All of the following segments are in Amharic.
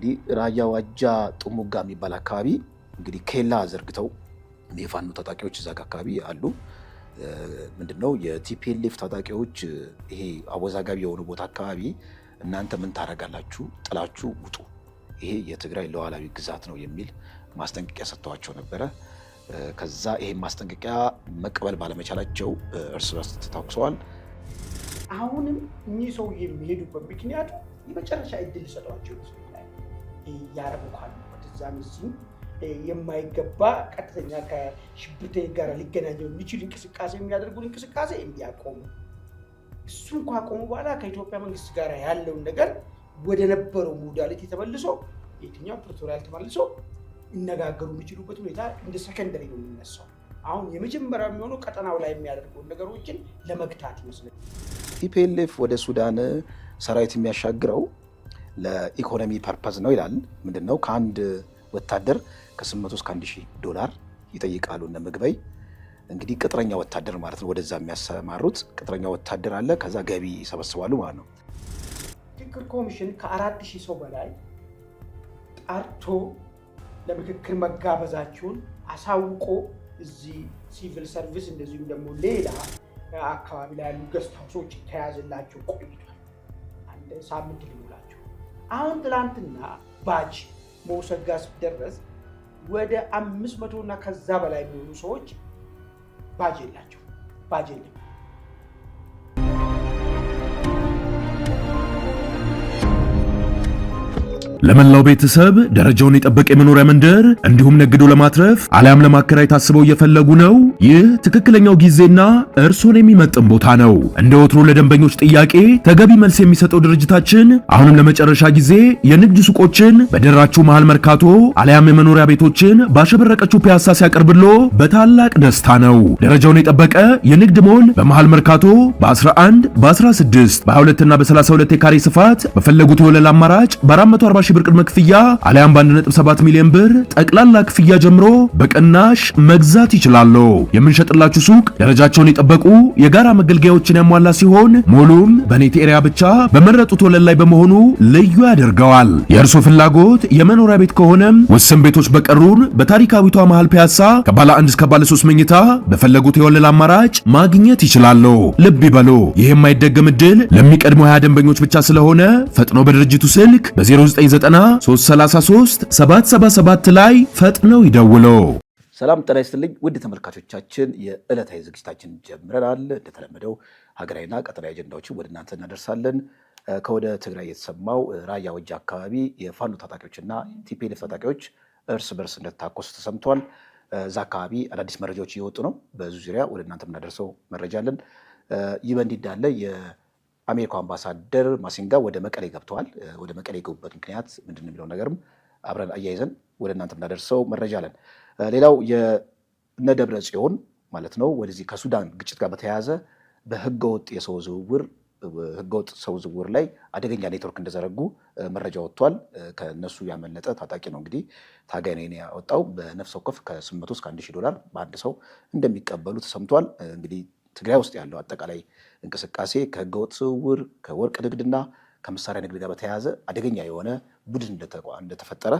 እንግዲህ ራያ ዋጃ ጥሙጋ የሚባል አካባቢ እንግዲህ ኬላ ዘርግተው የፋኖ ታጣቂዎች እዛ አካባቢ አሉ። ምንድነው የቲፒኤልኤፍ ታጣቂዎች ይሄ አወዛጋቢ የሆኑ ቦታ አካባቢ እናንተ ምን ታረጋላችሁ? ጥላችሁ ውጡ፣ ይሄ የትግራይ ሉዓላዊ ግዛት ነው የሚል ማስጠንቀቂያ ሰጥተዋቸው ነበረ። ከዛ ይሄ ማስጠንቀቂያ መቀበል ባለመቻላቸው እርስ በርስ ተታኩሰዋል። አሁንም እኚህ ሰው የሚሄዱበት ምክንያቱ የመጨረሻ እድል ሰጧቸው ያረቡ ካሉበት እዛም እዚህም የማይገባ ቀጥተኛ ከሽብርተ ጋር ሊገናኘው የሚችል እንቅስቃሴ የሚያደርጉን እንቅስቃሴ እንዲያቆሙ እሱን ካቆሙ በኋላ ከኢትዮጵያ መንግስት ጋር ያለውን ነገር ወደ ነበረው ሞዳሊቲ ተመልሶ የትኛው ፕሪቶሪያል ተመልሶ ይነጋገሩ የሚችሉበት ሁኔታ እንደ ሰከንደሪ ነው የሚነሳው። አሁን የመጀመሪያ የሚሆነው ቀጠናው ላይ የሚያደርገውን ነገሮችን ለመግታት ይመስላል። ቲፒኤልኤፍ ወደ ሱዳን ሰራዊት የሚያሻግረው ለኢኮኖሚ ፐርፐዝ ነው ይላል። ምንድነው ከአንድ ወታደር ከ800 እስከ $1000 ይጠይቃሉ። እነ ምግበይ እንግዲህ ቅጥረኛ ወታደር ማለት ነው። ወደዛ የሚያሰማሩት ቅጥረኛ ወታደር አለ። ከዛ ገቢ ይሰበስባሉ ማለት ነው። ምክክር ኮሚሽን ከ4000 ሰው በላይ ጠርቶ ለምክክር መጋበዛቸውን አሳውቆ እዚህ ሲቪል ሰርቪስ እንደዚሁም ደግሞ ሌላ አካባቢ ላይ ያሉ ገስት ሃውሶች ተያዘላቸው ቆይቷል። አንድ ሳምንት ሊሞላቸው አሁን ትላንትና ባጅ መውሰድ ጋር ሲደረስ ወደ 500 እና ከዛ በላይ የሚሆኑ ሰዎች ባጅ የላቸው ባጅ የለም። ለመላው ቤተሰብ ደረጃውን የጠበቀ የመኖሪያ መንደር እንዲሁም ነግዶ ለማትረፍ አሊያም ለማከራየት ታስበው እየፈለጉ ነው? ይህ ትክክለኛው ጊዜና እርሶን የሚመጥን ቦታ ነው። እንደ ወትሮ ለደንበኞች ጥያቄ ተገቢ መልስ የሚሰጠው ድርጅታችን አሁንም ለመጨረሻ ጊዜ የንግድ ሱቆችን በደራችሁ መሃል መርካቶ አሊያም የመኖሪያ ቤቶችን ባሸበረቀችው ፒያሳ ሲያቀርብሎ በታላቅ ደስታ ነው። ደረጃውን የጠበቀ የንግድ ሞል በመሃል መርካቶ በ11 በ16 በ22 እና በ32 የካሬ ስፋት በፈለጉት የወለል አማራጭ በ440 ብር ቅድመ ክፍያ አሊያም በ1.7 ሚሊዮን ብር ጠቅላላ ክፍያ ጀምሮ በቅናሽ መግዛት ይችላሉ። የምንሸጥላችሁ ሱቅ ደረጃቸውን የጠበቁ የጋራ መገልገያዎችን ያሟላ ሲሆን ሞሉም በኔት ኤሪያ ብቻ በመረጡት ወለል ላይ በመሆኑ ልዩ ያደርገዋል። የእርሶ ፍላጎት የመኖሪያ ቤት ከሆነም ውስን ቤቶች በቀሩን በታሪካዊቷ መሃል ፒያሳ ከባለ 1 እስከ ባለ 3 መኝታ በፈለጉት የወለል አማራጭ ማግኘት ይችላሉ። ልብ ይበሉ፣ ይህ የማይደገም ዕድል ለሚቀድሙ 20 ደንበኞች ብቻ ስለሆነ ፈጥኖ በድርጅቱ ስልክ በ099333 777 ላይ ፈጥነው ይደውሉ። ሰላም ጤና ይስጥልኝ ውድ ተመልካቾቻችን፣ የዕለታዊ ዝግጅታችን ጀምረናል። እንደተለመደው ሀገራዊና ቀጠናዊ አጀንዳዎችን ወደ እናንተ እናደርሳለን። ከወደ ትግራይ የተሰማው ራያ ዋጃ አካባቢ የፋኖ ታጣቂዎችና ቲፒኤልኤፍ ታጣቂዎች እርስ በርስ እንደተታኮሱ ተሰምቷል። እዛ አካባቢ አዳዲስ መረጃዎች እየወጡ ነው። በዙ ዙሪያ ወደ እናንተ የምናደርሰው መረጃ አለን። ይህ በእንዲህ እንዳለ የአሜሪካው አምባሳደር ማሲንጋ ወደ መቀሌ ገብተዋል። ወደ መቀሌ የገቡበት ምክንያት ምንድን ነው የሚለው ነገርም አብረን አያይዘን ወደ እናንተ የምናደርሰው መረጃ አለን። ሌላው የእነ ደብረ ጽዮን ማለት ነው ወደዚህ ከሱዳን ግጭት ጋር በተያያዘ በህገወጥ ሰው ዝውውር ላይ አደገኛ ኔትወርክ እንደዘረጉ መረጃ ወጥቷል። ከነሱ ያመለጠ ታጣቂ ነው እንግዲህ ታጋይ ነው ያወጣው። በነፍስ ወከፍ ከ800 እስከ $1000 በአንድ ሰው እንደሚቀበሉ ተሰምቷል። እንግዲህ ትግራይ ውስጥ ያለው አጠቃላይ እንቅስቃሴ ከህገወጥ ዝውውር፣ ከወርቅ ንግድና ከመሳሪያ ንግድ ጋር በተያያዘ አደገኛ የሆነ ቡድን እንደተፈጠረ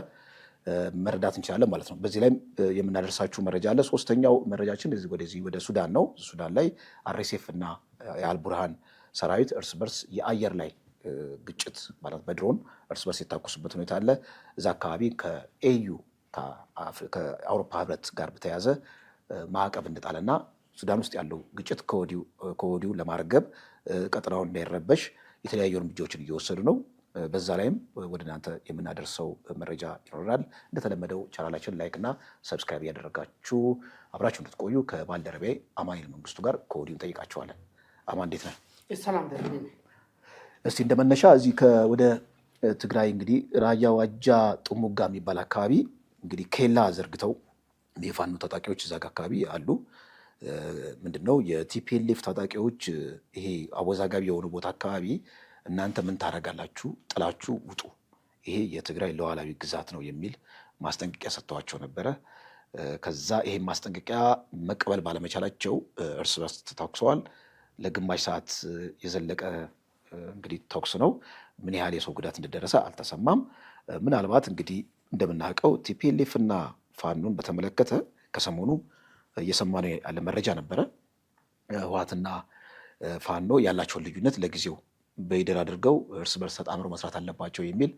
መረዳት እንችላለን ማለት ነው። በዚህ ላይም የምናደርሳችሁ መረጃ አለ። ሶስተኛው መረጃችን ወደ ሱዳን ነው። ሱዳን ላይ አርኤስኤፍ እና የአልቡርሃን ሰራዊት እርስ በርስ የአየር ላይ ግጭት ማለት በድሮን እርስ በርስ የታኮሱበት ሁኔታ አለ። እዛ አካባቢ ከኤዩ ከአውሮፓ ህብረት ጋር በተያያዘ ማዕቀብ እንደጣለና ሱዳን ውስጥ ያለው ግጭት ከወዲሁ ለማርገብ ቀጠናውን እንዳይረበሽ የተለያዩ እርምጃዎችን እየወሰዱ ነው። በዛ ላይም ወደ እናንተ የምናደርሰው መረጃ ይኖረናል። እንደተለመደው ቻናላችን ላይክ እና ሰብስክራይብ እያደረጋችሁ አብራችሁ እንድትቆዩ ከባልደረባዬ አማኑኤል መንግስቱ ጋር ከወዲሁ እንጠይቃችኋለን። አማን እንዴት ነህ? ሰላም። እስቲ እንደመነሻ እዚህ ወደ ትግራይ እንግዲህ ራያ ዋጃ ጥሙጋ የሚባል አካባቢ እንግዲህ ኬላ ዘርግተው የፋኖ ታጣቂዎች እዛ አካባቢ አሉ። ምንድነው የቲፒኤልኤፍ ታጣቂዎች ይሄ አወዛጋቢ የሆኑ ቦታ አካባቢ እናንተ ምን ታረጋላችሁ? ጥላችሁ ውጡ፣ ይሄ የትግራይ ሉዓላዊ ግዛት ነው የሚል ማስጠንቀቂያ ሰጥተዋቸው ነበረ። ከዛ ይሄ ማስጠንቀቂያ መቀበል ባለመቻላቸው እርስ በርስ ተታኩሰዋል። ለግማሽ ሰዓት የዘለቀ እንግዲህ ተኩስ ነው። ምን ያህል የሰው ጉዳት እንደደረሰ አልተሰማም። ምናልባት እንግዲህ እንደምናውቀው ቲፒኤልኤፍ እና ፋኖን በተመለከተ ከሰሞኑ እየሰማነው ያለ መረጃ ነበረ። ህወሓትና ፋኖ ያላቸውን ልዩነት ለጊዜው በይደር አድርገው እርስ በርስ ተጣምረው መስራት አለባቸው የሚል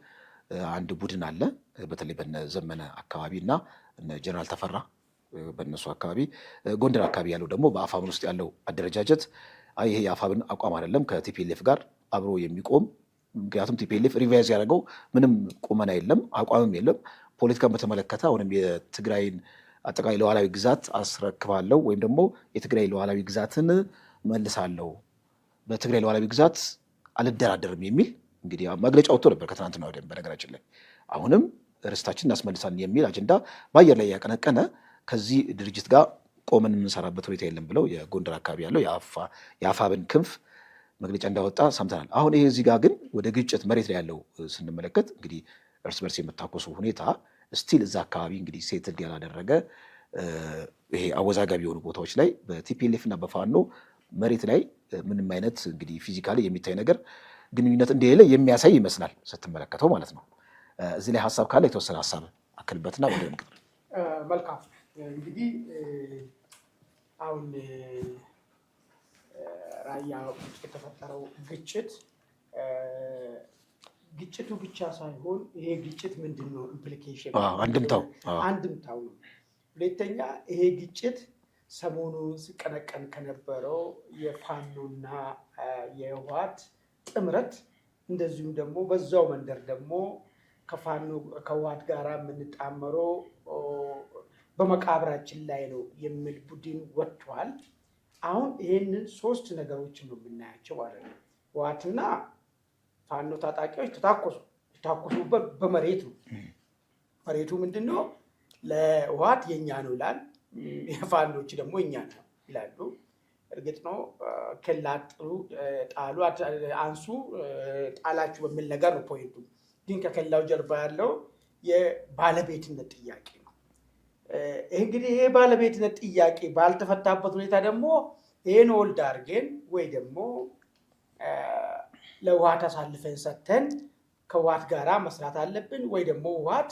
አንድ ቡድን አለ። በተለይ በነ ዘመነ አካባቢ እና እነ ጀነራል ተፈራ በእነሱ አካባቢ፣ ጎንደር አካባቢ ያለው ደግሞ በአፋብን ውስጥ ያለው አደረጃጀት ይሄ የአፋብን አቋም አይደለም ከቲፒኤልኤፍ ጋር አብሮ የሚቆም ምክንያቱም ቲፒኤልኤፍ ሪቫይዝ ያደረገው ምንም ቁመና የለም አቋምም የለም። ፖለቲካን በተመለከተ አሁንም የትግራይን አጠቃላይ ሉዓላዊ ግዛት አስረክባለሁ ወይም ደግሞ የትግራይ ሉዓላዊ ግዛትን መልሳለሁ፣ በትግራይ ሉዓላዊ ግዛት አልደራደርም የሚል እንግዲህ መግለጫ ወጥቶ ነበር ከትናንትና ወዲያ። በነገራችን ላይ አሁንም ርስታችን እናስመልሳለን የሚል አጀንዳ በአየር ላይ ያቀነቀነ ከዚህ ድርጅት ጋር ቆመን የምንሰራበት ሁኔታ የለም ብለው የጎንደር አካባቢ ያለው የአፋብን ክንፍ መግለጫ እንዳወጣ ሰምተናል። አሁን ይሄ እዚህ ጋር ግን ወደ ግጭት መሬት ላይ ያለው ስንመለከት እንግዲህ እርስ በርስ የመታኮሱ ሁኔታ ስቲል እዛ አካባቢ እንግዲህ ሴትል ያላደረገ ይሄ አወዛጋቢ የሆኑ ቦታዎች ላይ በቲፒኤልኤፍ እና በፋኖ መሬት ላይ ምንም አይነት እንግዲህ ፊዚካሊ የሚታይ ነገር ግንኙነት እንደሌለ የሚያሳይ ይመስላል ስትመለከተው ማለት ነው። እዚህ ላይ ሀሳብ ካለ የተወሰነ ሀሳብ አክልበትና ወደ ምክር። መልካም እንግዲህ አሁን ራያ ውስጥ የተፈጠረው ግጭቱ ብቻ ሳይሆን ይሄ ግጭት ምንድን ነው ኢምፕሊኬሽን አንድምታው ነው። ሁለተኛ ይሄ ግጭት ሰሞኑን ሲቀነቀን ከነበረው የፋኖና የህወሓት ጥምረት እንደዚሁም ደግሞ በዛው መንደር ደግሞ ከህወሓት ጋር የምንጣመረው በመቃብራችን ላይ ነው የሚል ቡድን ወጥቷል። አሁን ይሄንን ሶስት ነገሮችን ነው የምናያቸው ማለት ነው። ህወሓትና ፋኖ ታጣቂዎች ተታኮሱበት በመሬት ነው። መሬቱ ምንድን ነው? ለህወሓት የኛ ነው ይላል፣ የፋኖች ደግሞ የኛ ነው ይላሉ። እርግጥ ነው ኬላ ጣሉ አንሱ ጣላችሁ በሚል ነገር ነው ፖይንቱ። ግን ከኬላው ጀርባ ያለው የባለቤትነት ጥያቄ ነው። እንግዲህ ይሄ ባለቤትነት ጥያቄ ባልተፈታበት ሁኔታ ደግሞ ይህን ወልድ አድርገን ወይ ደግሞ ለህወሓት አሳልፈን ሰጥተን ከህወሓት ጋራ መስራት አለብን ወይ ደግሞ ህወሓት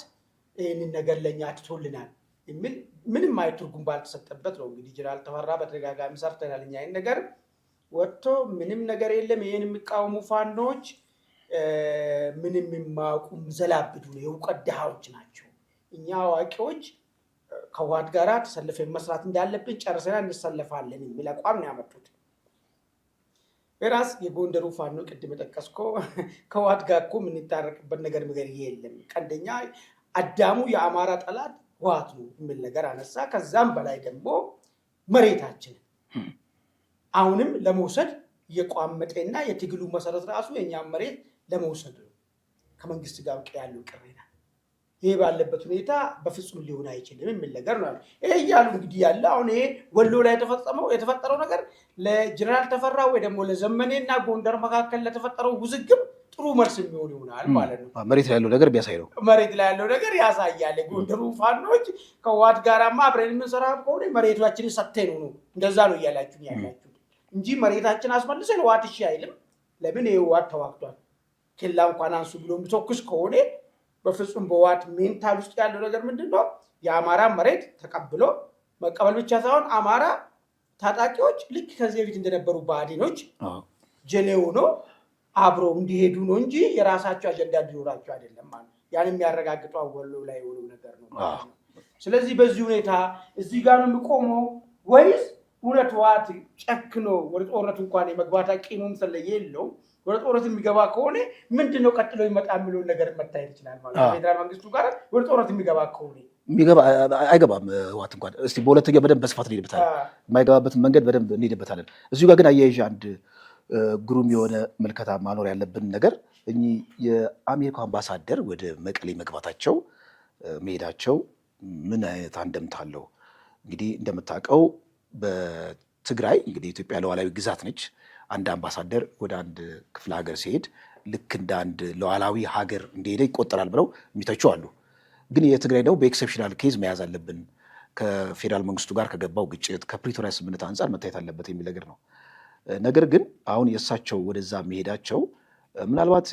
ይህንን ነገር ለእኛ ትቶልናል የሚል ምንም አይነት ትርጉም ባልተሰጠበት ነው እንግዲህ ጀነራል ተፈራ በተደጋጋሚ ሰርተናል እኛ ይህን ነገር ወጥቶ ምንም ነገር የለም ይህን የሚቃወሙ ፋኖች ምንም የማያውቁ ዘላብዱ የእውቀት ድሃዎች ናቸው፣ እኛ አዋቂዎች ከህወሓት ጋር ተሰልፈን መስራት እንዳለብን ጨርሰና እንሰለፋለን የሚል አቋም ነው ያመጡት። በራስ የጎንደሩ ፋኖ ቅድም የጠቀስከው ከህወሓት ጋር እኮ የምንታረቅበት ነገር የለም፣ ቀንደኛ አዳሙ የአማራ ጠላት ህወሓት ነው የሚል ነገር አነሳ። ከዛም በላይ ደግሞ መሬታችን አሁንም ለመውሰድ የቋመጠና የትግሉ መሰረት ራሱ የኛም መሬት ለመውሰድ ነው ከመንግስት ጋር ያለው ቅሬታ። ይሄ ባለበት ሁኔታ በፍጹም ሊሆን አይችልም የሚል ነገር ነው። ይሄ እያሉ እንግዲህ ያለ አሁን ይሄ ወሎ ላይ የተፈጠረው ነገር ለጀነራል ተፈራ ወይ ደግሞ ለዘመኔና ጎንደር መካከል ለተፈጠረው ውዝግብ ጥሩ መልስ የሚሆን ይሆናል ማለት ነው። መሬት ላይ ያለው ነገር ቢያሳይ ነው። መሬት ላይ ያለው ነገር ያሳያል። ጎንደሩ ፋኖች ከህወሓት ጋራማ አብረን የምንሰራ ከሆነ መሬታችንን ሰጥተን ነው እንደዛ ነው እያላችሁ እንጂ መሬታችን አስመልሰን ህወሓት እሺ አይልም። ለምን የህወሓት ተዋግቷል ኬላ እንኳን አንሱ ብሎ የሚተኩስ ከሆነ በፍጹም በህወሓት ሜንታል ውስጥ ያለው ነገር ምንድነው? የአማራ መሬት ተቀብሎ መቀበል ብቻ ሳይሆን አማራ ታጣቂዎች ልክ ከዚህ በፊት እንደነበሩ ብአዴኖች ጀሌ ሆኖ አብረው እንዲሄዱ ነው እንጂ የራሳቸው አጀንዳ እንዲኖራቸው አይደለም ማለት ያን የሚያረጋግጠው ወሎ ላይ የሆነው ነገር ነው ማለት ነው። ስለዚህ በዚህ ሁኔታ እዚህ ጋር ነው የሚቆመው ወይስ እውነት ህወሓት ጨክኖ ወደ ጦርነት እንኳን የመግባት አቅሙም ስለሌለው ወደ ጦርነት የሚገባ ከሆነ ምንድነው ቀጥሎ ይመጣ የሚለውን ነገር መታየት ይችላል ማለት ነው። ፌደራል መንግስቱ ጋር ወደ ጦርነት የሚገባ ከሆነ አይገባም ህወሓት እንኳን እስቲ በሁለተኛ በደንብ በስፋት እንሄድበታለን። የማይገባበትን መንገድ በደንብ እንሄድበታለን። እዚሁ ጋር ግን አያይዤ አንድ ግሩም የሆነ መልከታ ማኖር ያለብን ነገር እኚህ የአሜሪካ አምባሳደር ወደ መቀሌ መግባታቸው መሄዳቸው ምን አይነት አንድምታ አለው? እንግዲህ እንደምታውቀው በትግራይ እንግዲህ ኢትዮጵያ ሉዓላዊ ግዛት ነች። አንድ አምባሳደር ወደ አንድ ክፍለ ሀገር ሲሄድ ልክ እንደ አንድ ሉዓላዊ ሀገር እንደሄደ ይቆጠራል ብለው የሚተቹ አሉ። ግን የትግራይ ደግሞ በኤክሰፕሽናል ኬዝ መያዝ አለብን፣ ከፌዴራል መንግስቱ ጋር ከገባው ግጭት ከፕሪቶሪያ ስምምነት አንጻር መታየት አለበት የሚል ነገር ነው። ነገር ግን አሁን የእሳቸው ወደዛ መሄዳቸው ምናልባት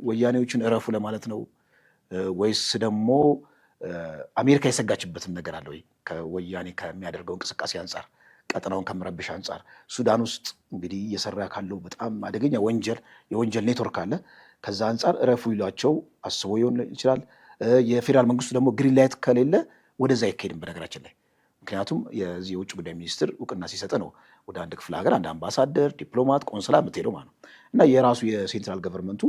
ወያኔዎችን እረፉ ለማለት ነው፣ ወይስ ደግሞ አሜሪካ የሰጋችበትን ነገር አለ ወይ? ከወያኔ ከሚያደርገው እንቅስቃሴ አንጻር፣ ቀጠናውን ከምረብሽ አንጻር ሱዳን ውስጥ እንግዲህ እየሰራ ካለው በጣም አደገኛ የወንጀል ኔትወርክ አለ። ከዛ አንጻር እረፉ ይሏቸው አስቦ ይሆን ይችላል። የፌዴራል መንግስቱ ደግሞ ግሪን ላይት ከሌለ ወደዛ አይካሄድም በነገራችን ላይ። ምክንያቱም የዚህ የውጭ ጉዳይ ሚኒስትር እውቅና ሲሰጥ ነው ወደ አንድ ክፍለ ሀገር አንድ አምባሳደር፣ ዲፕሎማት፣ ቆንስላ የምትሄደው ማለት ነው። እና የራሱ የሴንትራል ገቨርንመንቱ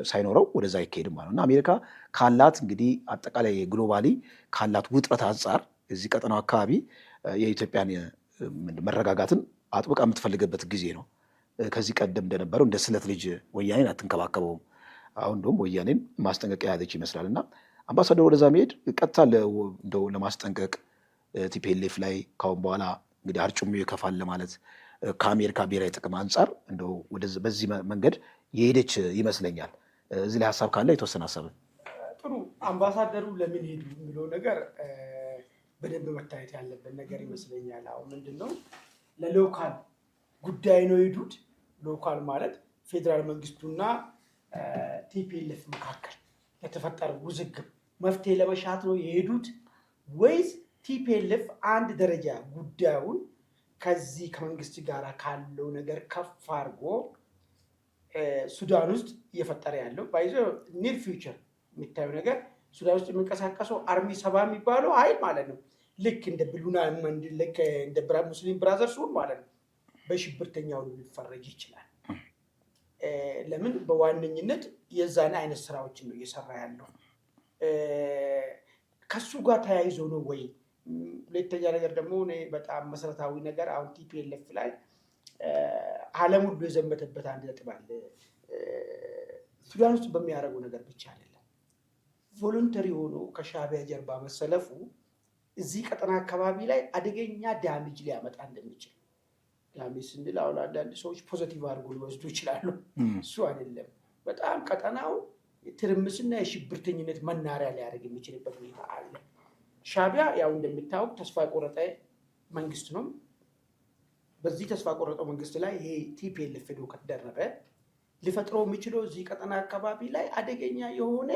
ሳይኖረው ወደዛ አይካሄድም ማለት ነው። እና አሜሪካ ካላት እንግዲህ አጠቃላይ ግሎባሊ ካላት ውጥረት አንጻር እዚህ ቀጠናው አካባቢ የኢትዮጵያን መረጋጋትን አጥብቃ የምትፈልግበት ጊዜ ነው። ከዚህ ቀደም እንደነበረው እንደ ስለት ልጅ ወያኔን አትንከባከበውም። አሁን ደግሞ ወያኔን ማስጠንቀቂያ ያዘች ይመስላል። እና አምባሳደር ወደዛ መሄድ ቀጥታ እንደው ለማስጠንቀቅ ቲፒኤልኤፍ ላይ ካሁን በኋላ እንግዲህ አርጩሜው ይከፋል ለማለት ከአሜሪካ ብሔራዊ ጥቅም አንጻር እንደው በዚህ መንገድ የሄደች ይመስለኛል። እዚህ ላይ ሀሳብ ካለ የተወሰነ ሀሳብ። ጥሩ። አምባሳደሩ ለምን ሄዱ የሚለው ነገር በደንብ መታየት ያለበት ነገር ይመስለኛል። አሁን ምንድን ነው ለሎካል ጉዳይ ነው የሄዱት። ሎካል ማለት ፌዴራል መንግስቱና ቲፒኤልኤፍ መካከል የተፈጠረ ውዝግብ መፍትሄ ለመሻት ነው የሄዱት ወይስ ቲፒኤልኤፍ አንድ ደረጃ ጉዳዩን ከዚህ ከመንግስት ጋር ካለው ነገር ከፍ አድርጎ ሱዳን ውስጥ እየፈጠረ ያለው ባይዞ ኒር ፊውቸር የሚታየው ነገር ሱዳን ውስጥ የሚንቀሳቀሰው አርሚ ሰባ የሚባለው ኃይል ማለት ነው። ልክ እንደ ብሉና ልክ እንደ ሙስሊም ብራዘርስ ማለት ነው በሽብርተኛው ሊፈረጅ ይችላል። ለምን? በዋነኝነት የዛን አይነት ስራዎችን ነው እየሰራ ያለው። ከሱ ጋር ተያይዞ ነው ወይ? ሁለተኛ ነገር ደግሞ በጣም መሰረታዊ ነገር አሁን ቲፒኤልኤፍ ላይ ዓለም ሁሉ የዘመተበት አንድ ነጥብ አለ። ሱዳን ውስጥ በሚያደርገው ነገር ብቻ አይደለም፣ ቮሉንተሪ ሆኖ ከሻዕቢያ ጀርባ መሰለፉ እዚህ ቀጠና አካባቢ ላይ አደገኛ ዳሜጅ ሊያመጣ እንደሚችል። ዳሜጅ ስንል አሁን አንዳንድ ሰዎች ፖዘቲቭ አድርጎ ሊወስዱ ይችላሉ። እሱ አይደለም። በጣም ቀጠናው ትርምስና የሽብርተኝነት መናሪያ ሊያደርግ የሚችልበት ሁኔታ አለ። ሻዕቢያ ያው እንደሚታወቅ ተስፋ የቆረጠ መንግስት ነው። በዚህ ተስፋ ቆረጠው መንግስት ላይ ይሄ ቲፒኤልኤፍ ሄዶ ከተደረበ ሊፈጥረው የሚችለው እዚህ ቀጠና አካባቢ ላይ አደገኛ የሆነ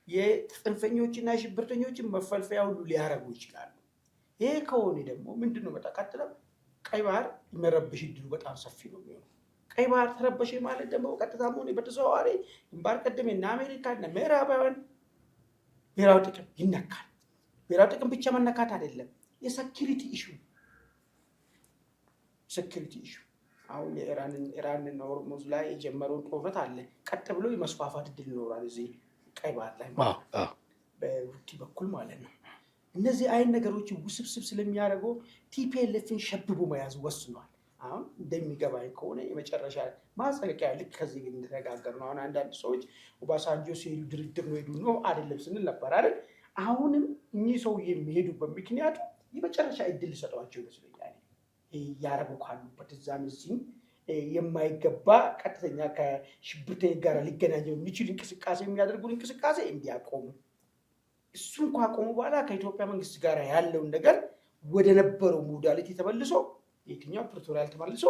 የጽንፈኞችና የሽብርተኞችን መፈልፈያ ሁሉ ሊያረጉ ይችላሉ። ይሄ ከሆነ ደግሞ ምንድነው ቀጥለው ቀይ ባህር የሚረብሽ እድሉ በጣም ሰፊ ነው የሚሆነው። ቀይ ባህር ተረበሸ ማለት ደግሞ ቀጥታም ሆነ በተዘዋዋሪ ግንባር ቀደም እና አሜሪካ እና ምዕራባውያን ብሔራዊ ጥቅም ይነካል። ብሔራዊ ጥቅም ብቻ መነካት አይደለም፣ የሴኪሪቲ ኢሹ አሁን ኢራን ሆርሙዝ ላይ የጀመረውን ጦርነት አለ ቀጥ ብሎ የመስፋፋት እድል ይኖራል እዚህ ቀይ ባህር ላይ በሁቲ በኩል ማለት ነው። እነዚህ አይነት ነገሮች ውስብስብ ስለሚያደርገው ቲፒኤልኤፍን ሸብቦ መያዝ ወስኗል። አሁን እንደሚገባኝ ከሆነ የመጨረሻ ማስጠንቀቂያ ልክ ከዚህ ግን እንደተነጋገር ነው። አሁን አንዳንድ ሰዎች ኦባሳንጆ ሲሄዱ ድርድር ነው ሄዱ ነው አይደለም ስንል ነበር አይደል? አሁንም እኚህ ሰው የሚሄዱበት ምክንያቱ የመጨረሻ እድል ሊሰጧቸው ይመስለኛል። ያረጉ ካሉበት እዛም እዚህም የማይገባ ቀጥተኛ ከሽብርተኛ ጋር ሊገናኘው የሚችል እንቅስቃሴ የሚያደርጉን እንቅስቃሴ እንዲያቆሙ፣ እሱን ካቆሙ በኋላ ከኢትዮጵያ መንግስት ጋር ያለውን ነገር ወደ ነበረው ሞዳሊቲ ተመልሶ የትኛው ፕሪቶሪያል ተመልሶ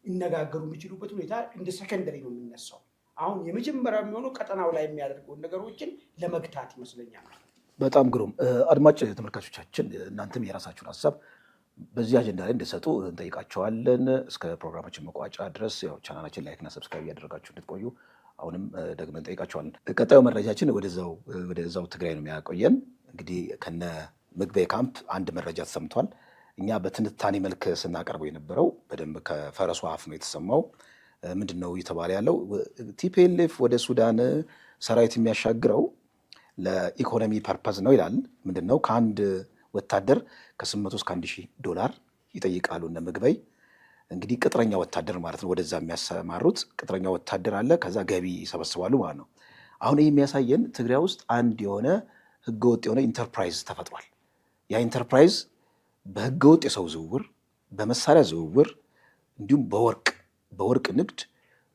ይነጋገሩ የሚችሉበት ሁኔታ እንደ ሰከንደሪ ነው የሚነሳው። አሁን የመጀመሪያ የሚሆነው ቀጠናው ላይ የሚያደርገውን ነገሮችን ለመግታት ይመስለኛል። በጣም ግሩም። አድማጭ ተመልካቾቻችን እናንተም የራሳችሁን ሀሳብ በዚህ አጀንዳ ላይ እንደሰጡ እንጠይቃቸዋለን። እስከ ፕሮግራማችን መቋጫ ድረስ ያው ቻናላችን ላይክና ሰብስክራይብ እያደረጋችሁ እንድትቆዩ አሁንም ደግመን እንጠይቃቸዋለን። ቀጣዩ መረጃችን ወደዛው ትግራይ ነው የሚያቆየን። እንግዲህ ከነ ምግበይ ካምፕ አንድ መረጃ ተሰምቷል። እኛ በትንታኔ መልክ ስናቀርበው የነበረው በደንብ ከፈረሱ አፍ ነው የተሰማው። ምንድን ነው እየተባለ ያለው? ቲፒኤልኤፍ ወደ ሱዳን ሰራዊት የሚያሻግረው ለኢኮኖሚ ፐርፐዝ ነው ይላል። ምንድን ነው ከአንድ ወታደር ከ800 እስከ $1,000 ይጠይቃሉ እነ ምግበይ። እንግዲህ ቅጥረኛ ወታደር ማለት ነው። ወደዛ የሚያሰማሩት ቅጥረኛ ወታደር አለ። ከዛ ገቢ ይሰበስባሉ ማለት ነው። አሁን ይህ የሚያሳየን ትግራይ ውስጥ አንድ የሆነ ህገወጥ የሆነ ኢንተርፕራይዝ ተፈጥሯል። ያ ኢንተርፕራይዝ በህገወጥ የሰው ዝውውር፣ በመሳሪያ ዝውውር እንዲሁም በወርቅ ንግድ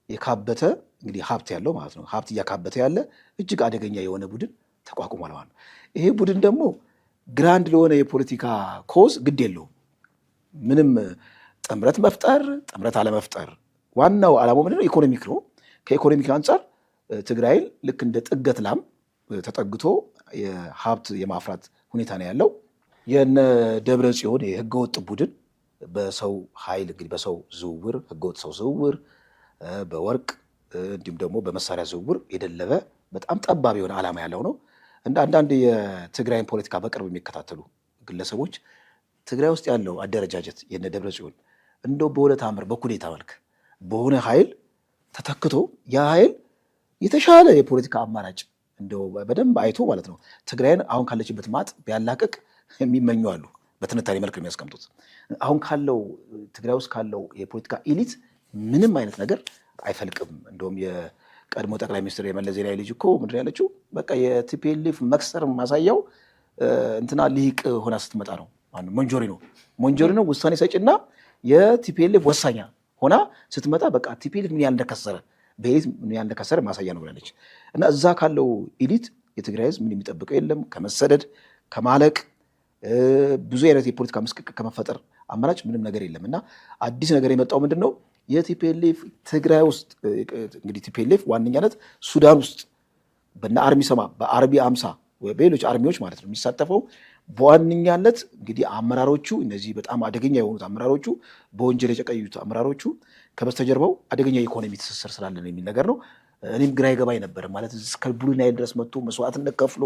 የካበተ እንግዲህ ሀብት ያለው ማለት ነው። ሀብት እያካበተ ያለ እጅግ አደገኛ የሆነ ቡድን ተቋቁሟል ማለት ነው። ይሄ ቡድን ደግሞ ግራንድ ለሆነ የፖለቲካ ኮዝ ግድ የለውም። ምንም ጥምረት መፍጠር ጥምረት አለመፍጠር ዋናው ዓላማው ምንድነው? ኢኮኖሚክ ነው። ከኢኮኖሚክ አንጻር ትግራይን ልክ እንደ ጥገት ላም ተጠግቶ የሀብት የማፍራት ሁኔታ ነው ያለው። የነ ደብረ ጽዮን የህገወጥ ቡድን በሰው ኃይል እንግዲህ በሰው ዝውውር ህገወጥ ሰው ዝውውር፣ በወርቅ እንዲሁም ደግሞ በመሳሪያ ዝውውር የደለበ በጣም ጠባብ የሆነ ዓላማ ያለው ነው። እንደ አንዳንድ የትግራይን ፖለቲካ በቅርብ የሚከታተሉ ግለሰቦች ትግራይ ውስጥ ያለው አደረጃጀት የነ ደብረ ጽዮን እንደው በሆነ ታምር በኩዴታ መልክ በሆነ ኃይል ተተክቶ ያ ኃይል የተሻለ የፖለቲካ አማራጭ እንደው በደንብ አይቶ ማለት ነው ትግራይን አሁን ካለችበት ማጥ ቢያላቅቅ የሚመኙ አሉ። በትንታኔ መልክ የሚያስቀምጡት አሁን ካለው ትግራይ ውስጥ ካለው የፖለቲካ ኤሊት ምንም አይነት ነገር አይፈልቅም። እንደውም የቀድሞ ጠቅላይ ሚኒስትር የመለስ ዜናዊ ልጅ እኮ ምንድን ነው ያለችው? በቃ የቲፒኤልኤፍ መክሰር ማሳያው እንትና ሊቅ ሆና ስትመጣ ነው። ሞንጆሪኖ ውሳኔ ሰጪና የቲፒኤልኤፍ ወሳኛ ሆና ስትመጣ በቃ ቲፒኤልኤፍ ምን ያህል እንደከሰረ በኤሊት ምን ያህል እንደከሰረ ማሳያ ነው ብላለች። እና እዛ ካለው ኤሊት የትግራይ ህዝብ ምን የሚጠብቀው የለም ከመሰደድ ከማለቅ ብዙ አይነት የፖለቲካ ምስቅቅ ከመፈጠር አማራጭ ምንም ነገር የለም። እና አዲስ ነገር የመጣው ምንድን ነው? የቲፒኤልኤፍ ትግራይ ውስጥ እንግዲህ ቲፒኤልኤፍ ዋነኛነት ሱዳን ውስጥ በነ አርሚ ሰማ በአርቢ 50 በሌሎች አርሚዎች ማለት ነው የሚሳተፈው በዋነኛነት እንግዲህ አመራሮቹ እነዚህ በጣም አደገኛ የሆኑት አመራሮቹ በወንጀል የጨቀዩት አመራሮቹ ከበስተጀርባው አደገኛ የኢኮኖሚ ትስስር ስላለን የሚል ነገር ነው። እኔም ግራ ይገባኝ ነበር ማለት እስከ ብሉ ናይል ድረስ መጥቶ መስዋዕትነት ከፍሎ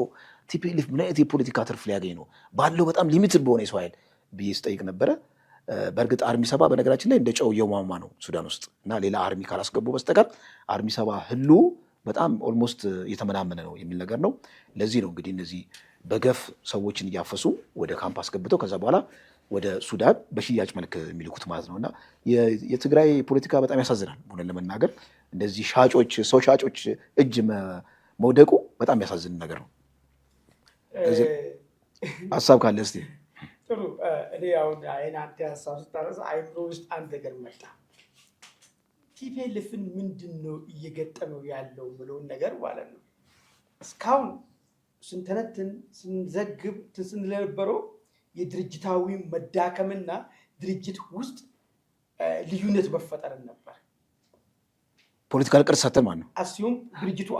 ቲፒኤልኤፍ ምን አይነት የፖለቲካ ትርፍ ሊያገኝ ነው ባለው በጣም ሊሚትድ በሆነ የሰው ኃይል ብዬ ስጠይቅ ነበረ። በእርግጥ አርሚ ሰባ በነገራችን ላይ እንደ ጨው እየሟሟ ነው ሱዳን ውስጥ እና ሌላ አርሚ ካላስገቡ በስተቀር አርሚ ሰባ ህሉ በጣም ኦልሞስት እየተመናመነ ነው የሚል ነገር ነው። ለዚህ ነው እንግዲህ እነዚህ በገፍ ሰዎችን እያፈሱ ወደ ካምፕ አስገብተው ከዛ በኋላ ወደ ሱዳን በሽያጭ መልክ የሚልኩት ማለት ነው። እና የትግራይ ፖለቲካ በጣም ያሳዝናል። ሆነን ለመናገር እንደዚህ ሰው ሻጮች እጅ መውደቁ በጣም ያሳዝን ነገር ነው። ሀሳብ ካለ እስኪ። ጥሩ። እኔ አሁን አንተ ሀሳብ ስታነሳ አይምሮ ውስጥ አንድ ነገር መጣ። ቲፒኤልኤፍን ምንድን ነው እየገጠመው ያለው ብለውን ነገር ማለት ነው እስካሁን ስንተነትን ስንዘግብ ስንለነበረው የድርጅታዊ መዳከምና ድርጅት ውስጥ ልዩነት መፈጠርን ነበር። ፖለቲካል ቅርጽ ሰተን ማለት ነው። አስዩም ድርጅቱ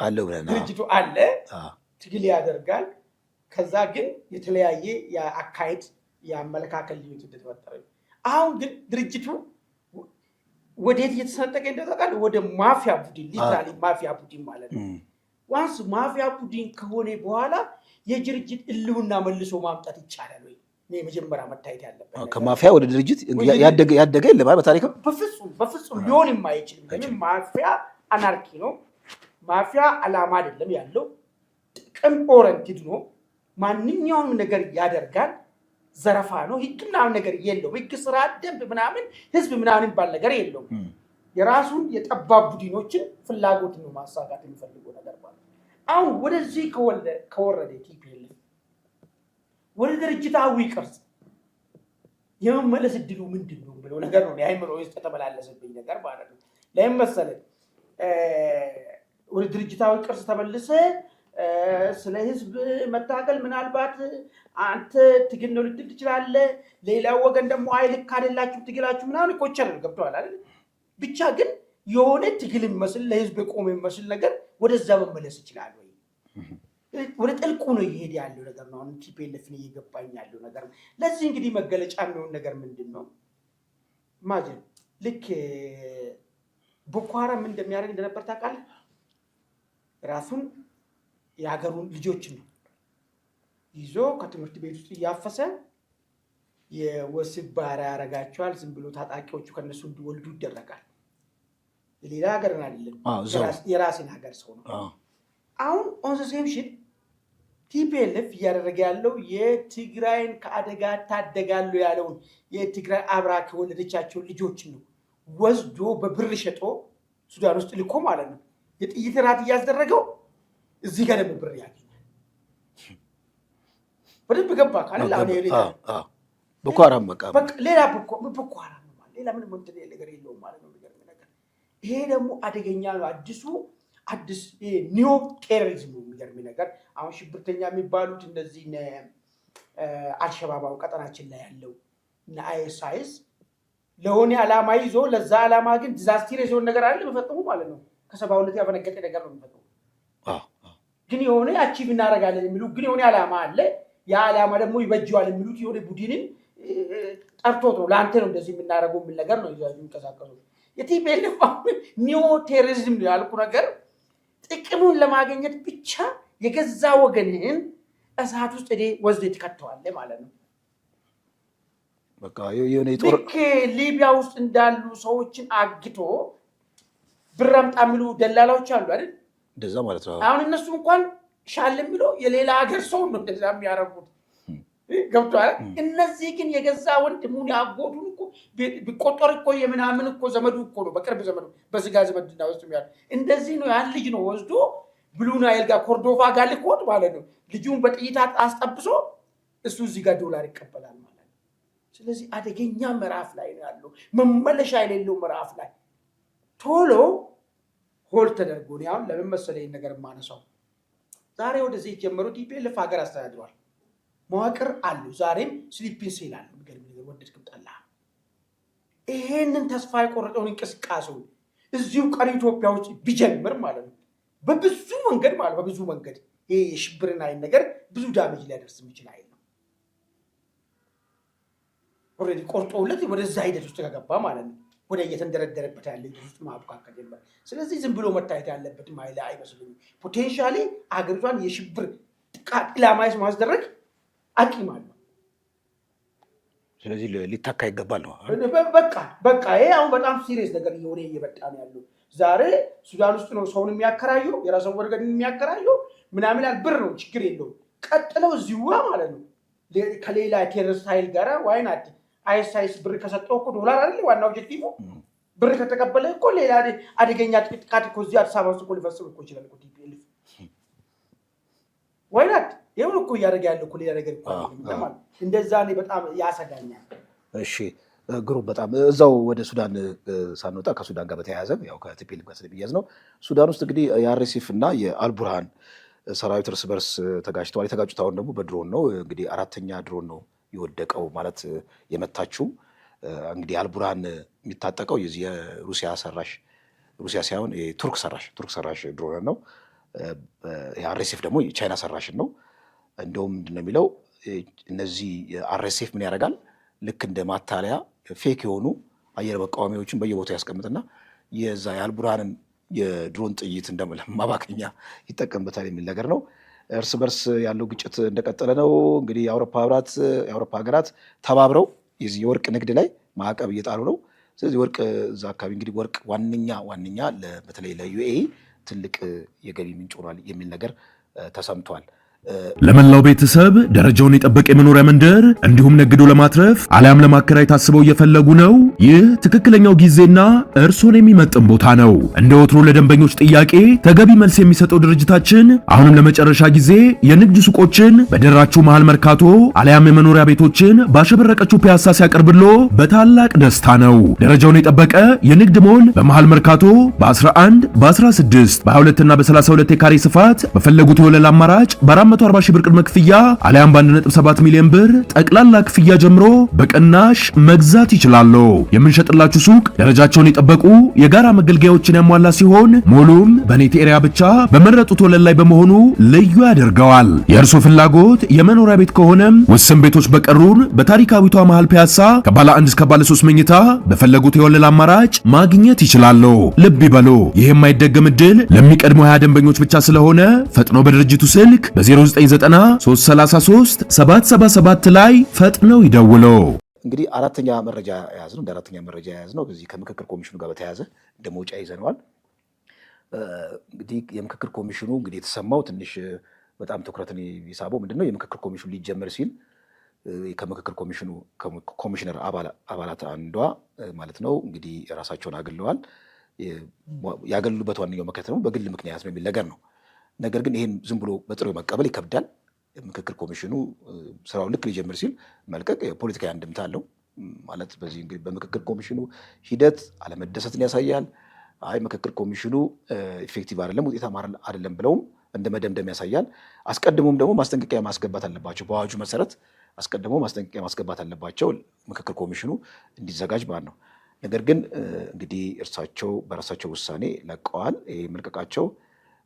አለ ብለና ድርጅቱ አለ ትግል ያደርጋል። ከዛ ግን የተለያየ የአካሄድ የአመለካከት ልዩነት እንደተፈጠረ አሁን ግን ድርጅቱ ወዴት እየተሰነጠቀ እንደተቃል ወደ ማፊያ ቡድን ሊትራሊ ማፊያ ቡድን ማለት ነው። ዋንስ ማፊያ ቡድን ከሆነ በኋላ የድርጅት እልውና መልሶ ማምጣት ይቻላል ወይ? መጀመሪያ መታየት ያለበት ከማፊያ ወደ ድርጅት ያደገ የለም በታሪክም በፍጹም ሊሆን የማይችልም። ለምን? ማፊያ አናርኪ ነው። ማፊያ አላማ አይደለም ያለው፣ ጥቅም ኦሪየንትድ ነው። ማንኛውም ነገር ያደርጋል። ዘረፋ ነው። ህግና ነገር የለውም። ህግ፣ ስራ፣ ደንብ ምናምን ህዝብ ምናምን ባል ነገር የለውም። የራሱን የጠባብ ቡድኖችን ፍላጎት ነው ማሳካት የሚፈልገው ነገር ማለት ነው። አሁን ወደዚህ ከወረደ ቲፒኤልኤፍ ወደ ድርጅታዊ ቅርጽ የመመለስ እድሉ ምንድን ነው ብለው ነገር ነው የአይምሮ ውስጥ የተመላለሰብኝ ነገር ማለት ነው። ለምን መሰለህ? ወደ ድርጅታዊ ቅርጽ ተመልሰ ስለ ህዝብ መታገል ምናልባት አንተ ትግል ነው ልትል ትችላለህ። ሌላው ወገን ደግሞ አይልክ አይደላችሁ ትግላችሁ ምናምን ይቆጨራል። ገብቶሃል አይደል? ብቻ ግን የሆነ ትግል የሚመስል ለህዝብ የቆመ የሚመስል ነገር ወደዛ መመለስ ይችላል ወይ? ወደ ጥልቁ ነው እየሄደ ያለው ነገር ነው። አሁን ቲፒኤልኤፍን እየገባኝ ያለው ነገር ነው። ለዚህ እንግዲህ መገለጫ የሚሆን ነገር ምንድን ነው? ኢማጂን ልክ ቦኮ ሃራም እንደሚያደርግ እንደነበር ታውቃለህ? ራሱን የሀገሩን ልጆች ነው ይዞ ከትምህርት ቤት ውስጥ እያፈሰ የወሲብ ባሪያ ያደርጋቸዋል። ዝም ብሎ ታጣቂዎቹ ከነሱ እንዲወልዱ ይደረጋል። ሌላ ሀገር አይደለም፣ የራስን ሀገር ሰው ነው። አሁን ኦን ዘ ሴም ሺት ቲፒኤልኤፍ እያደረገ ያለው የትግራይን ከአደጋ ታደጋሉ ያለውን የትግራይ አብራክ የወለደቻቸውን ልጆች ነው ወስዶ በብር ሸጦ ሱዳን ውስጥ ልኮ ማለት ነው የጥይት ራት እያስደረገው እዚህ ጋር ደግሞ ብር ያገኛል። በደንብ ገባ ካለ ቦኮ ሃራም በቃ ሌላ ቦኮ ሃራም ነው ማለት ሌላ ምንም ነገር የለውም ማለት ነው። ይሄ ደግሞ አደገኛ ነው። አዲስ ኒዮ ቴሮሪዝም ነው። የሚገርም ነገር አሁን ሽብርተኛ የሚባሉት እነዚህ አልሸባባው ቀጠናችን ላይ ያለው እና አይኤስአይኤስ ለሆነ ዓላማ ይዞ ለዛ ዓላማ ግን ዲዛስተር የሆነ ነገር አይደል የሚፈጥሩ ማለት ነው። ከሰብአዊነት ያፈነገጠ ነገር ነው የሚፈጥሩ። ግን የሆነ አቺቭ እናደርጋለን የሚሉ ግን የሆነ ዓላማ አለ። ያ ዓላማ ደግሞ ይበጀዋል የሚሉት የሆነ ቡድንን ጠርቶት ነው ለአንተ ነው እንደዚህ የምናደርገው የሚል ነገር ነው ይዘው የሚንቀሳቀሱ። የቲፒኤልኤፍ ኒዮ ቴሮሪዝም ነው ያልኩ ነገር ጥቅሙን ለማግኘት ብቻ የገዛ ወገንህን እሳት ውስጥ ወስደህ ትከተዋለህ ማለት ነው። በቃ የሆነ ጦር ልክ ሊቢያ ውስጥ እንዳሉ ሰዎችን አግቶ ብር አምጣ የሚሉ ደላላዎች አሉ አይደል? እንደዛ ማለት ነው። አሁን እነሱ እንኳን ሻል የሚለው የሌላ ሀገር ሰው ነው እንደዛ የሚያደርጉት ገብቶሃል? እነዚህ ግን የገዛ ወንድሙን ያጎቱን እኮ ቢቆጠር እኮ የምናምን እኮ ዘመዱ እኮ ነው፣ በቅርብ ዘመዱ በስጋ ዘመድና ውስጥ ያለ እንደዚህ ነው። ያን ልጅ ነው ወስዶ ብሉ ናይል ጋር ኮርዶፋ ጋር ልኮት ማለት ነው ልጁን በጥይት አስጠብሶ እሱ እዚህ ጋር ዶላር ይቀበላል ማለት ነው። ስለዚህ አደገኛ ምዕራፍ ላይ ነው ያለው፣ መመለሻ የሌለው ምዕራፍ ላይ ቶሎ ሆል ተደርጎ ነው። አሁን ለምን መሰለኝ ነገር ማነሳው ዛሬ ወደዚህ የጀመሩት ቲፒኤልኤፍ ሀገር አስተዳድሯል፣ መዋቅር አሉ። ዛሬም ስሊፒንግ ሴል አለ። የሚገርም ነገር ወደድክም ጠላህም ይሄንን ተስፋ የቆረጠውን እንቅስቃሴውን እዚሁ ቀሪ ኢትዮጵያ ውስጥ ቢጀምር ማለት ነው በብዙ መንገድ ማለት በብዙ መንገድ ይሄ የሽብርን አይነት ነገር ብዙ ዳሜጅ ሊያደርስ የሚችል አይደል ነው። ኦልሬዲ ቆርጦለት ወደዛ ሂደት ውስጥ ከገባ ማለት ነው ወደ እየተንደረደረበት ያለ ሂደት ውስጥ ማብቃት ጀመረ። ስለዚህ ዝም ብሎ መታየት ያለበት ማይላ አይመስልም። ፖቴንሻሊ አገሪቷን የሽብር ጥቃት ኢላማ ማስደረግ አቂም አለው። ስለዚህ ሊታካ ይገባል ነው። በቃ ይሄ አሁን በጣም ሲሪየስ ነገር እየሆነ እየመጣ ነው ያለው። ዛሬ ሱዳን ውስጥ ነው ሰውን የሚያከራየው፣ የራሱን ወርገን የሚያከራየው ምናምን ያህል ብር ነው፣ ችግር የለውም። ቀጥለው እዚሁ ማለት ነው ከሌላ ቴሮሪስት ኃይል ጋር ዋይናት አይሳይስ ብር ከሰጠው እኮ ዶላር አይደል ዋናው ኦብጀክቲቭ። ብር ከተቀበለ እኮ ሌላ አደገኛ ጥቃት እኮ እዚህ አዲስ አበባ ውስጥ እኮ ሊፈጽም እኮ ይችላል እኮ ቲፒኤልኤፍ ዋይናት ይሁን እኮ እያደረገ ያለው እኮ ሌላ ነገር እኮ ማለት እንደዛ ነው። በጣም ያሰጋኛል። እሺ ግሩፕ በጣም እዛው ወደ ሱዳን ሳንወጣ ከሱዳን ጋር በተያያዘ ያው ከቲፒኤልኤፍ ጋር ስለሚያዝ ነው። ሱዳን ውስጥ እንግዲህ የአርኤስኤፍ እና የአልቡርሃን ሰራዊት እርስ በርስ ተጋጭተዋል። የተጋጩት አሁን ደግሞ በድሮን ነው። እንግዲህ አራተኛ ድሮን ነው የወደቀው ማለት የመታችው። እንግዲህ አልቡርሃን የሚታጠቀው የዚህ የሩሲያ ሰራሽ ሩሲያ ሳይሆን ቱርክ ሰራሽ ድሮን ነው። የአርኤስኤፍ ደግሞ የቻይና ሰራሽን ነው። እንደውም ምንድን ነው የሚለው እነዚህ አርኤስኤፍ ምን ያደርጋል ልክ እንደ ማታለያ ፌክ የሆኑ አየር መቃወሚያዎችን በየቦታው ያስቀምጥና የዛ የአልቡርሃንን የድሮን ጥይት እንደማባከኛ ይጠቀምበታል የሚል ነገር ነው። እርስ በርስ ያለው ግጭት እንደቀጠለ ነው። እንግዲህ የአውሮፓ ሀገራት ተባብረው የዚህ የወርቅ ንግድ ላይ ማዕቀብ እየጣሉ ነው። ስለዚህ ወርቅ እዛ አካባቢ እንግዲህ ወርቅ ዋነኛ በተለይ ለዩኤኢ ትልቅ የገቢ ምንጭ ሆኗል የሚል ነገር ተሰምቷል። ለመላው ቤተሰብ ደረጃውን የጠበቀ የመኖሪያ መንደር እንዲሁም ነግዶ ለማትረፍ አሊያም ለማከራየት ታስበው እየፈለጉ ነው? ይህ ትክክለኛው ጊዜና እርሶን የሚመጥን ቦታ ነው። እንደ ወትሮ ለደንበኞች ጥያቄ ተገቢ መልስ የሚሰጠው ድርጅታችን አሁንም ለመጨረሻ ጊዜ የንግድ ሱቆችን በደራችሁ መሃል መርካቶ አሊያም የመኖሪያ ቤቶችን ባሸበረቀችው ፒያሳ ሲያቀርብሎ በታላቅ ደስታ ነው። ደረጃውን የጠበቀ የንግድ ሞል በመሃል መርካቶ በ11 በ16 በ22 እና በ32 የካሬ ስፋት በፈለጉት የወለል አማራጭ በ440 ሺህ ብር ቅድመ ክፍያ አሊያም በ1.7 ሚሊዮን ብር ጠቅላላ ክፍያ ጀምሮ በቅናሽ መግዛት ይችላሉ። የምንሸጥላችሁ ሱቅ ደረጃቸውን የጠበቁ የጋራ መገልገያዎችን ያሟላ ሲሆን ሞሉም በኔት ኤሪያ ብቻ በመረጡት ወለል ላይ በመሆኑ ልዩ ያደርገዋል። የእርሶ ፍላጎት የመኖሪያ ቤት ከሆነም ውስን ቤቶች በቀሩን በታሪካዊቷ መሃል ፒያሳ ከባለ 1 እስከ ባለ 3 መኝታ በፈለጉት የወለል አማራጭ ማግኘት ይችላሉ። ልብ ይበሉ፣ ይህ የማይደገም ዕድል ለሚቀድሙ 20 ደንበኞች ብቻ ስለሆነ ፈጥኖ በድርጅቱ ስልክ በ0993337777 ላይ ፈጥነው ይደውሉ። እንግዲህ አራተኛ መረጃ የያዝነው በዚህ ከምክክር ኮሚሽኑ ጋር በተያያዘ እንደ መውጫ ይዘነዋል። እንግዲህ የምክክር ኮሚሽኑ እንግዲህ የተሰማው ትንሽ በጣም ትኩረትን የሚሳበው ምንድነው የምክክር ኮሚሽኑ ሊጀመር ሲል ከምክክር ኮሚሽኑ ኮሚሽነር አባላት አንዷ ማለት ነው እንግዲህ ራሳቸውን አግለዋል። ያገሉበት ዋነኛው ምክንያት ነው በግል ምክንያት ነው የሚል ነገር ነው። ነገር ግን ይህን ዝም ብሎ በጥሬው መቀበል ይከብዳል። ምክክር ኮሚሽኑ ስራው ልክ ሊጀምር ሲል መልቀቅ የፖለቲካዊ አንድምታ አለው ማለት በዚህ እንግዲህ በምክክር ኮሚሽኑ ሂደት አለመደሰትን ያሳያል። አይ ምክክር ኮሚሽኑ ኢፌክቲቭ አይደለም ውጤታማ አይደለም ብለውም እንደ መደምደም ያሳያል። አስቀድሞም ደግሞ ማስጠንቀቂያ ማስገባት አለባቸው። በአዋጁ መሰረት አስቀድሞ ማስጠንቀቂያ ማስገባት አለባቸው ምክክር ኮሚሽኑ እንዲዘጋጅ ማለት ነው። ነገር ግን እንግዲህ እርሳቸው በራሳቸው ውሳኔ ለቀዋል። ይህ መልቀቃቸው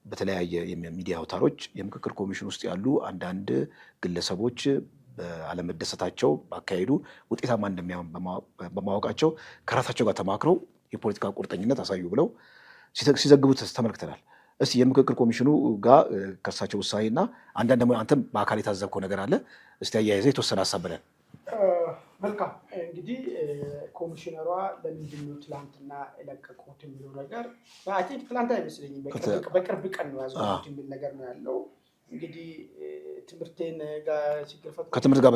በተለያየ የሚዲያ አውታሮች የምክክር ኮሚሽን ውስጥ ያሉ አንዳንድ ግለሰቦች አለመደሰታቸው ባካሄዱ ውጤታማ እንደሚሆን በማወቃቸው ከራሳቸው ጋር ተማክረው የፖለቲካ ቁርጠኝነት አሳዩ ብለው ሲዘግቡት ተመልክተናል። እስቲ የምክክር ኮሚሽኑ ጋር ከእርሳቸው ውሳኔና አንዳንድ ደግሞ አንተም በአካል የታዘብከው ነገር አለ፣ እስቲ አያይዘህ የተወሰነ ሀሳብ ብለን። መልካም እንግዲህ ኮሚሽነሯ ለምንድን ነው ትላንትና የለቀቁት የሚለው ነገር አይ ቲንክ ትላንት አይመስለኝም በቅርብ ቀን ነው ያዘጋጁት የሚል ነገር ነው ያለው። እንግዲህ ትምህርቴን ጋር ችግር ፈጥሮ ከትምህርት ጋር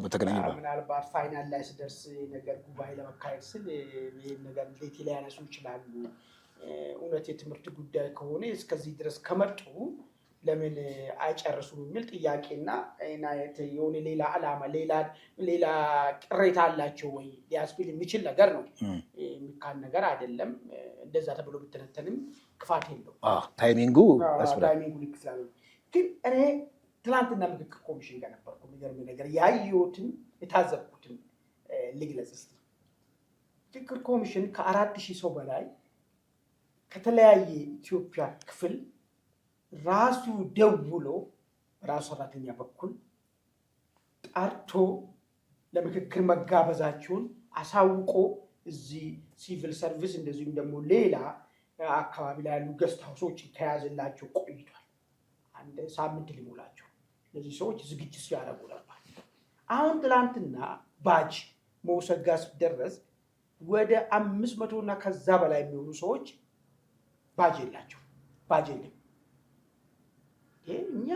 በተገናኘ ምናልባት ፋይናል ላይ ስደርስ ነገር ጉባኤ ለመካሄድ ስል ይህን ነገር እንዴት ሊያነሱ ይችላሉ? እውነት የትምህርት ጉዳይ ከሆነ እስከዚህ ድረስ ከመጡ ለምን አይጨርሱም የሚል ጥያቄና የሆነ ሌላ ዓላማ ሌላ ቅሬታ አላቸው ወይ ሊያስብል የሚችል ነገር ነው። የሚካድ ነገር አይደለም። እንደዛ ተብሎ ብትነተንም ክፋት የለው። ታይሚንጉ ልክ ስላለ ግን እኔ ትላንትና ምክክር ኮሚሽን ጋር ነበርኩ። የሚገርም ነገር ያየሁትን የታዘብኩትን ልግለጽ እስኪ። ምክክር ኮሚሽን ከ4000 ሰው በላይ ከተለያየ ኢትዮጵያ ክፍል ራሱ ደውሎ ራሱ ሰራተኛ በኩል ጠርቶ ለምክክር መጋበዛቸውን አሳውቆ እዚህ ሲቪል ሰርቪስ እንደዚሁም ደግሞ ሌላ አካባቢ ላይ ያሉ ገስት ሃውሶችን ከያዘላቸው ቆይቷል። አንድ ሳምንት ሊሞላቸው እነዚህ ሰዎች ዝግጅት ሲያደርጉ ነበር። አሁን ትላንትና ባጅ መውሰድ ጋር ሲደረስ ወደ 500 እና ከዛ በላይ የሚሆኑ ሰዎች ባጅ የላቸው። ባጅ የለም። እኛ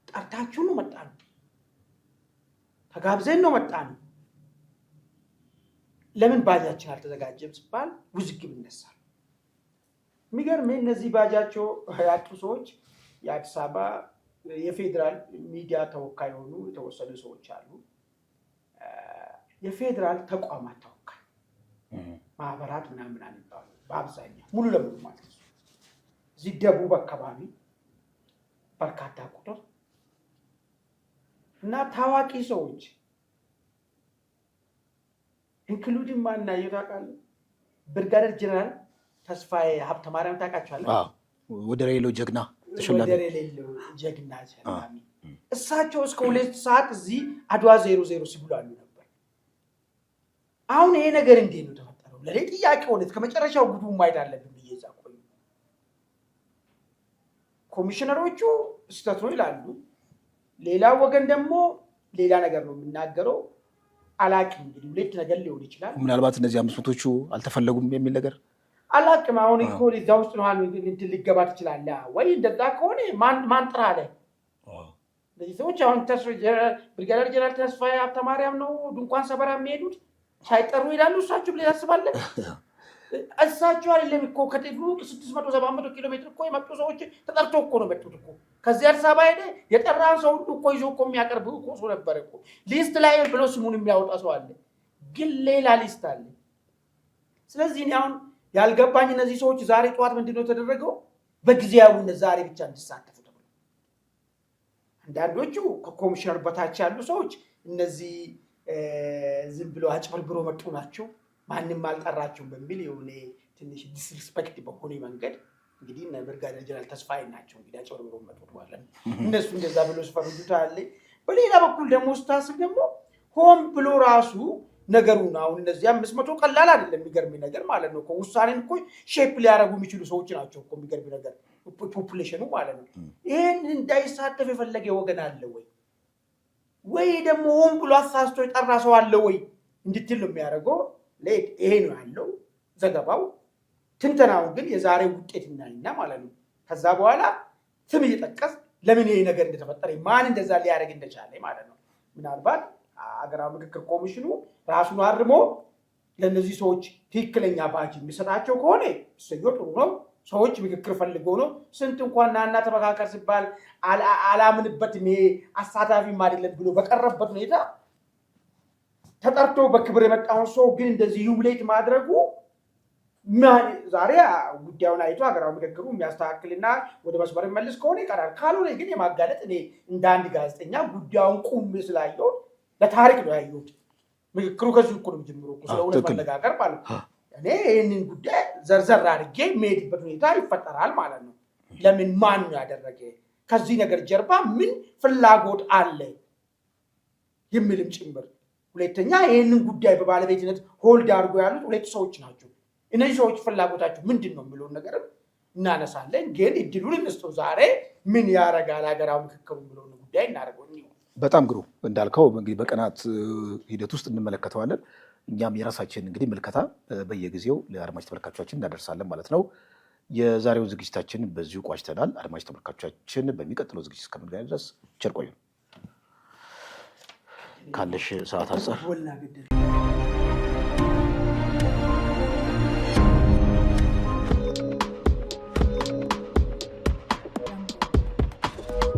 ጠርታችሁ ነው መጣን፣ ተጋብዘን ነው መጣን፣ ለምን ባጃችን አልተዘጋጀም ሲባል ውዝግብ ይነሳል። የሚገርም እነዚህ ባጃቸው ያጡ ሰዎች የአዲስ አበባ የፌዴራል ሚዲያ ተወካይ የሆኑ የተወሰኑ ሰዎች አሉ። የፌዴራል ተቋማት ተወካይ ማህበራት ምናምን ይባሉ በአብዛኛው ሙሉ ለሙሉ ማለት ነው። እዚህ ደቡብ አካባቢ በርካታ ቁጥር እና ታዋቂ ሰዎች ኢንክሉዲንግ ማናየው ታውቃለህ? ብርጋዴር ጀነራል ተስፋዬ ሀብተማርያም ታውቃቸዋለህ? ወደር የሌለው ጀግና ወደር የሌለው ጀግና ሸላሚ። እሳቸው እስከ 2 ሰዓት እዚህ አድዋ 00 ሲብላሉ ነበር። አሁን ይሄ ነገር እንዴት ነው ተፈጠረው? ለኔ ጥያቄ ሆነ። ከመጨረሻው ጉዱ ማየት አለብን ብዬ እዛ ቆይ። ኮሚሽነሮቹ ስህተት ነው ይላሉ፣ ሌላ ወገን ደግሞ ሌላ ነገር ነው የሚናገረው። አላቅም እንግዲህ ሁለት ነገር ሊሆን ይችላል። ምናልባት እነዚህ 500ዎቹ አልተፈለጉም የሚል ነገር አላቅም። አሁን እኮ እዛ ውስጥ ነው እንትን ሊገባ ትችላለህ ወይ? እንደዛ ከሆነ ማን ጥራ አለ? እነዚህ ሰዎች አሁን ብርጋዴር ጀነራል ተስፋዬ ሀብተማርያም ነው ድንኳን ሰበራ የሚሄዱት ሳይጠሩ ይላሉ። እሳቸው ብለህ ታስባለህ? እሳቸው አይደለም እኮ ከጥሩ 600-700 ኪሎ ሜትር እኮ የመጡ ሰዎች ተጠርቶ እኮ ነው መጡት እኮ። ከዚህ አዲስ አበባ ሄደ የጠራን ሰው ሁሉ እኮ ይዞ እኮ የሚያቀርብ እኮ ሰው ነበር እኮ። ሊስት ላይ ብሎ ስሙን የሚያወጣ ሰው አለ፣ ግን ሌላ ሊስት አለ። ስለዚህ እኔ አሁን ያልገባኝ እነዚህ ሰዎች ዛሬ ጠዋት ምንድነው የተደረገው? በጊዜያዊነት ዛሬ ብቻ እንዲሳተፉ ተብሎ አንዳንዶቹ ከኮሚሽነር በታች ያሉ ሰዎች እነዚህ ዝም ብሎ አጭበርብሮ መጡ ናቸው፣ ማንም አልጠራቸውም በሚል የሆነ ትንሽ ዲስሪስፔክት በሆነ መንገድ እንግዲህ እነ ብርጋዴር ጀነራል ተስፋዬ ናቸው እንግዲህ አጭበርብሮ መጡት ማለት እነሱ እንደዛ ብሎ ሲፈርጁት አለ። በሌላ በኩል ደግሞ ስታስብ ደግሞ ሆን ብሎ ራሱ ነገሩን አሁን እነዚህ 500 ቀላል አይደለም። የሚገርም ነገር ማለት ነው። ውሳኔን እኮ ሼፕ ሊያደርጉ የሚችሉ ሰዎች ናቸው እኮ። የሚገርም ነገር ፖፑሌሽኑ ማለት ነው። ይሄን እንዳይሳተፍ የፈለገ ወገን አለ ወይ ደግሞ ሆን ብሎ አሳስቶ የጠራ ሰው አለ ወይ እንድትል ነው የሚያደርገው። ይሄ ነው ያለው ዘገባው። ትንተናው ግን የዛሬ ውጤት እናይና ማለት ነው። ከዛ በኋላ ስም እየጠቀስ ለምን ይሄ ነገር እንደተፈጠረ ማን እንደዛ ሊያደርግ እንደቻለ ማለት ነው። ምናልባት አገራዊ ምክክር ኮሚሽኑ ራሱን አርሞ ለነዚህ ሰዎች ትክክለኛ ባጅ የሚሰጣቸው ከሆነ እሰየው ጥሩ ነው። ሰዎች ምክክር ፈልገው ነው። ስንት እንኳን ናና ተመካከር ሲባል አላምንበትም ይሄ አሳታፊም አይደለም ብሎ በቀረበት ሁኔታ ተጠርቶ በክብር የመጣውን ሰው ግን እንደዚህ ዩብሌት ማድረጉ ዛሬ ጉዳዩን አይቶ ሀገራዊ ምክክሩ የሚያስተካክልና ወደ መስመር መልስ ከሆነ ይቀራል። ካልሆነ ግን የማጋለጥ እኔ እንደ አንድ ጋዜጠኛ ጉዳዩን ቁም ስላየው ለታሪክ ነው ያየሁት። ምክክሩ ከዚህ እኮ ነው ጀምሮ እኮ ስለ እውነት መነጋገር ማለት ነው። እኔ ይህንን ጉዳይ ዘርዘር አድርጌ የሚሄድበት ሁኔታ ይፈጠራል ማለት ነው። ለምን ማን ያደረገ ከዚህ ነገር ጀርባ ምን ፍላጎት አለ የሚልም ጭምር። ሁለተኛ ይህንን ጉዳይ በባለቤትነት ሆልድ አድርጎ ያሉት ሁለት ሰዎች ናቸው። እነዚህ ሰዎች ፍላጎታቸው ምንድን ነው የሚለውን ነገርም እናነሳለን። ግን እድሉን እንስጠው። ዛሬ ምን ያደርጋል ሀገራዊ ምክክሩ የሚለውን ጉዳይ እናደርገው። በጣም ግሩ እንዳልከው እንግዲህ በቀናት ሂደት ውስጥ እንመለከተዋለን። እኛም የራሳችን እንግዲህ ምልከታ በየጊዜው ለአድማጭ ተመልካቾቻችን እናደርሳለን ማለት ነው። የዛሬው ዝግጅታችን በዚሁ ቋጭተናል። አድማጭ ተመልካቾቻችን በሚቀጥለው ዝግጅት እስከምንገናኝ ድረስ ቸር ቆዩ። ካለሽ ሰዓት አንጻር